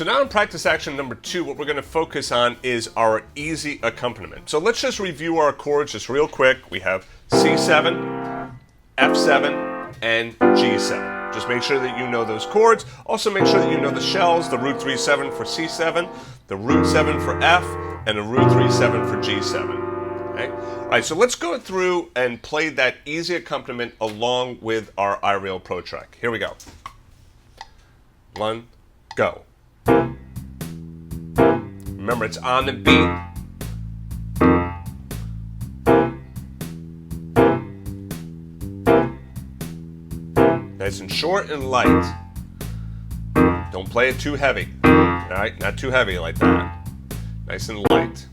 So now in practice action number 2, what we're going to focus on is our easy accompaniment. So let's just review our chords just real quick. We have C7, F7, and G7. Just make sure that you know those chords. Also make sure that you know the shells, the root 3/7 for C7, the root 7 for F, and the root 3/7 for G7. Okay? All right, so let's go through and play that easy accompaniment along with our iReal Pro track. Here we go. 1, go. Remember, it's on the beat. Nice and short and light. Don't play it too heavy. All right, not too heavy like that. Nice and light.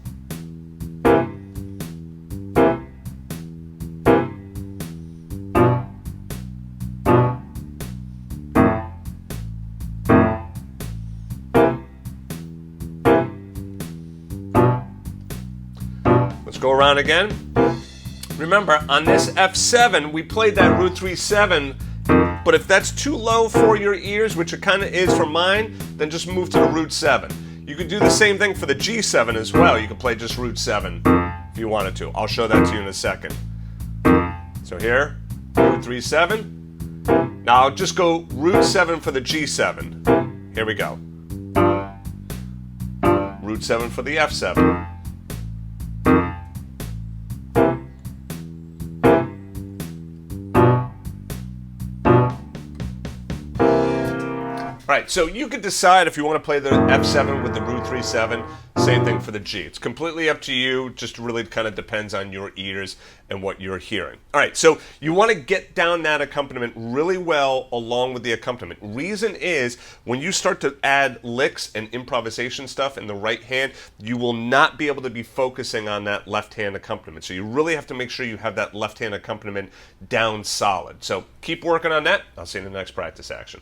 Let's go around again. Remember, on this F7, we played that root 3/7, but if that's too low for your ears, which it kind of is for mine, then just move to the root 7. You could do the same thing for the G7 as well. You could play just root 7 if you wanted to. I'll show that to you in a second. So here, root 3/7. Now I'll just go root 7 for the G7. Here we go. Root 7 for the F7. Right, so you could decide if you want to play the F7 with the root 3/7, same thing for the G. It's completely up to you, just really kind of depends on your ears and what you're hearing. All right, so you want to get down that accompaniment really well along with the accompaniment. Reason is, when you start to add licks and improvisation stuff in the right hand, you will not be able to be focusing on that left hand accompaniment. So you really have to make sure you have that left hand accompaniment down solid. So keep working on that. I'll see you in the next practice action.